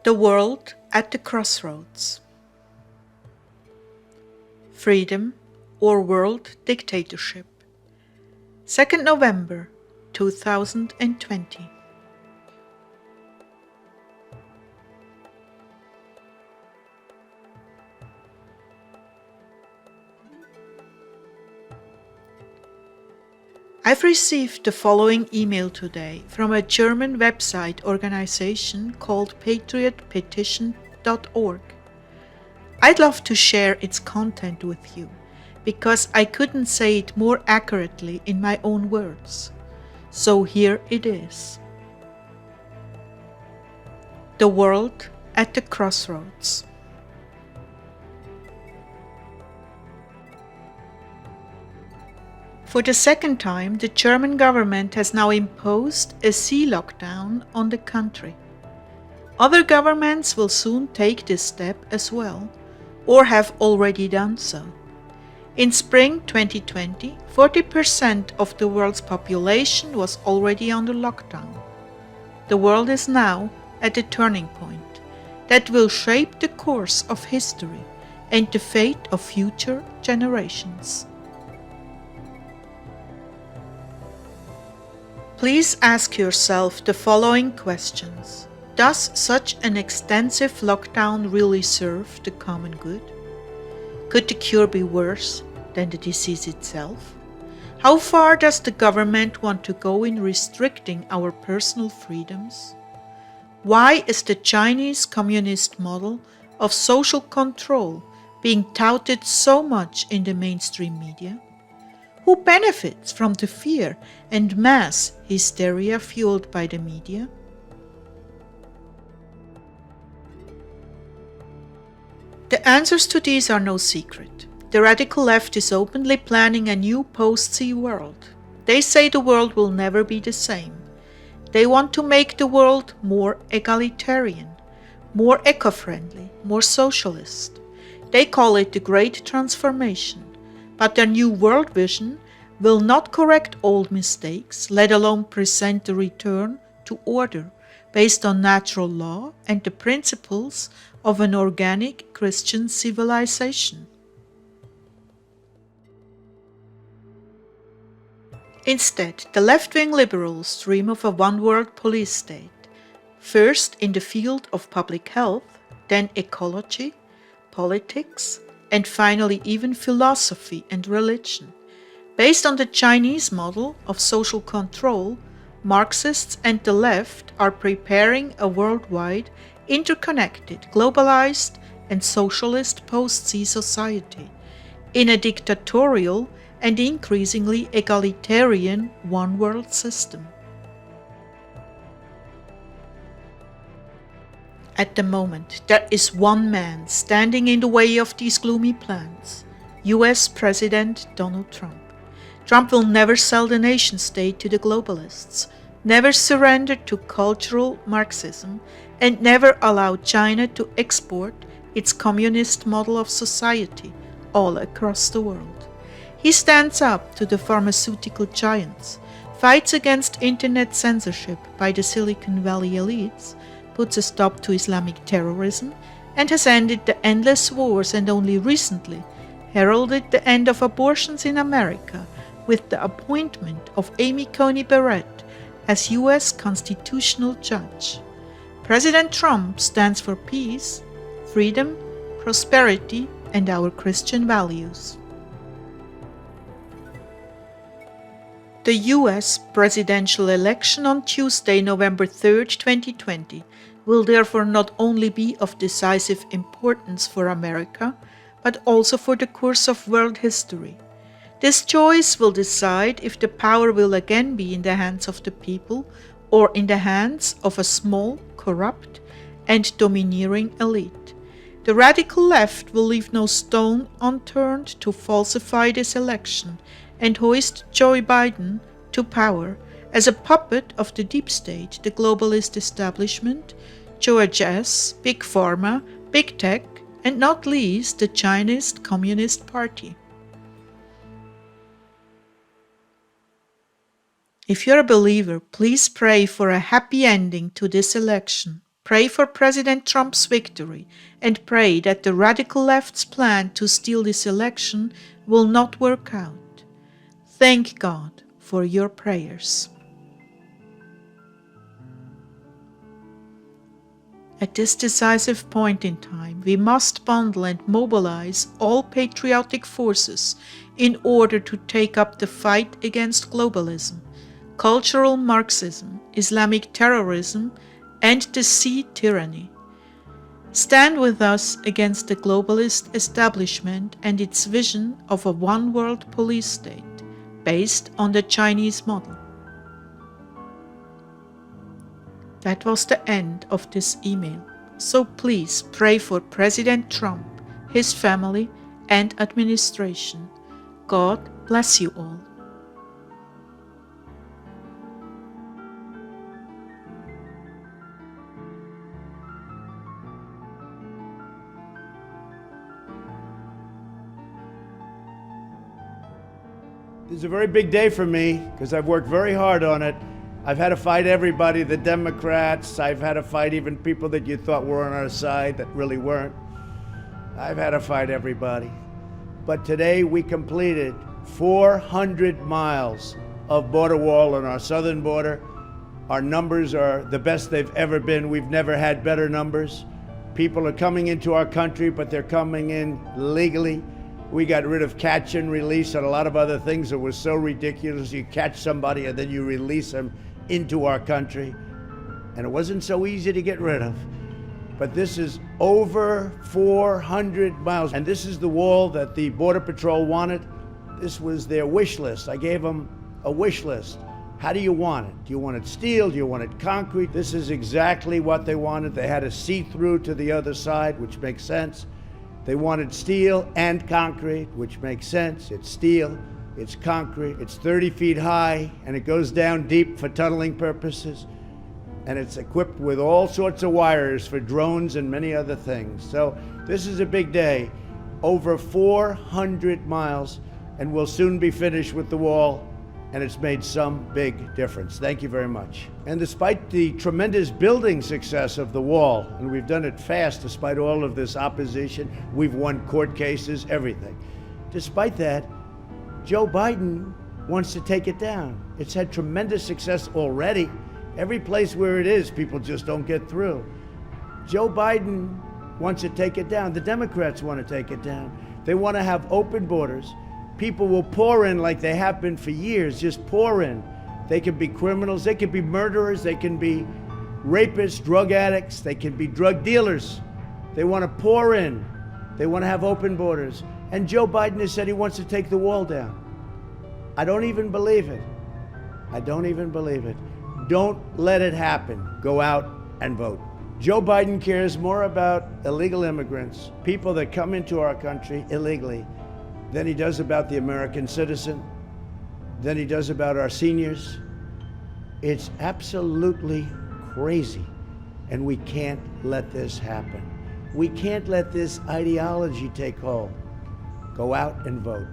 The world at the crossroads. Freedom or world dictatorship. 2nd November 2020. I've received the following email today from a German website organization called patriotpetition.org. I'd love to share its content with you, because I couldn't say it more accurately in my own words. So here it is. The world at the crossroads. For the second time, the German government has now imposed a sea lockdown on the country. Other governments will soon take this step as well, or have already done so. In spring 2020, 40% of the world's population was already under lockdown. The world is now at a turning point that will shape the course of history and the fate of future generations. Please ask yourself the following questions. Does such an extensive lockdown really serve the common good? Could the cure be worse than the disease itself? How far does the government want to go in restricting our personal freedoms? Why is the Chinese communist model of social control being touted so much in the mainstream media? Who benefits from the fear and mass hysteria fueled by the media? The answers to these are no secret. The radical left is openly planning a new post-sea world. They say the world will never be the same. They want to make the world more egalitarian, more eco-friendly, more socialist. They call it the Great Transformation. But their new world vision will not correct old mistakes, let alone present the return to order based on natural law and the principles of an organic Christian civilization. Instead, the left-wing liberals dream of a one-world police state, first in the field of public health, then ecology, politics, and finally even philosophy and religion. Based on the Chinese model of social control, Marxists and the left are preparing a worldwide, interconnected, globalized, and socialist post-sea society in a dictatorial and increasingly egalitarian one-world system. At the moment, there is one man standing in the way of these gloomy plans: US President Donald Trump. Trump will never sell the nation-state to the globalists, never surrender to cultural Marxism, and never allow China to export its communist model of society all across the world. He stands up to the pharmaceutical giants, fights against internet censorship by the Silicon Valley elites, puts a stop to Islamic terrorism, and has ended the endless wars and only recently heralded the end of abortions in America with the appointment of Amy Coney Barrett as U.S. constitutional judge. President Trump stands for peace, freedom, prosperity, and our Christian values. The U.S. presidential election on Tuesday, November 3rd, 2020, will therefore not only be of decisive importance for America, but also for the course of world history. This choice will decide if the power will again be in the hands of the people or in the hands of a small, corrupt, and domineering elite. The radical left will leave no stone unturned to falsify this election and hoist Joe Biden to power as a puppet of the deep state, the globalist establishment, George S., Big Pharma, Big Tech, and not least the Chinese Communist Party. If you're a believer, please pray for a happy ending to this election. Pray for President Trump's victory and pray that the radical left's plan to steal this election will not work out. Thank God for your prayers. At this decisive point in time, we must bundle and mobilize all patriotic forces in order to take up the fight against globalism, cultural Marxism, Islamic terrorism, and the c.r.na. Stand with us against the globalist establishment and its vision of a one-world police state based on the Chinese model. That was the end of this email. So please pray for President Trump, his family, and administration. God bless you all. This is a very big day for me because I've worked very hard on it. I've had to fight everybody, the Democrats. I've had to fight even people that you thought were on our side that really weren't. I've had to fight everybody. But today we completed 400 miles of border wall on our southern border. Our numbers are the best they've ever been. We've never had better numbers. People are coming into our country, but they're coming in legally. We got rid of catch and release and a lot of other things that were so ridiculous. You catch somebody and then you release them into our country. And it wasn't so easy to get rid of. But this is over 400 miles. And this is the wall that the Border Patrol wanted. This was their wish list. I gave them a wish list. How do you want it? Do you want it steel? Do you want it concrete? This is exactly what they wanted. They had a see-through to the other side, which makes sense. They wanted steel and concrete, which makes sense. It's steel, it's concrete, it's 30 feet high, and it goes down deep for tunneling purposes. And it's equipped with all sorts of wires for drones and many other things. So this is a big day. Over 400 miles, and we'll soon be finished with the wall, and it's made some big difference. Thank you very much. And despite the tremendous building success of the wall, and we've done it fast despite all of this opposition, we've won court cases, everything. Despite that, Joe Biden wants to take it down. It's had tremendous success already. Every place where it is, people just don't get through. Joe Biden wants to take it down. The Democrats want to take it down. They want to have open borders. People will pour in like they have been for years, just pour in. They can be criminals, they can be murderers, they can be rapists, drug addicts, they can be drug dealers. They want to pour in. They want to have open borders. And Joe Biden has said he wants to take the wall down. I don't even believe it. I don't even believe it. Don't let it happen. Go out and vote. Joe Biden cares more about illegal immigrants, people that come into our country illegally, than he does about the American citizen, than he does about our seniors. It's absolutely crazy, and we can't let this happen. We can't let this ideology take hold. Go out and vote.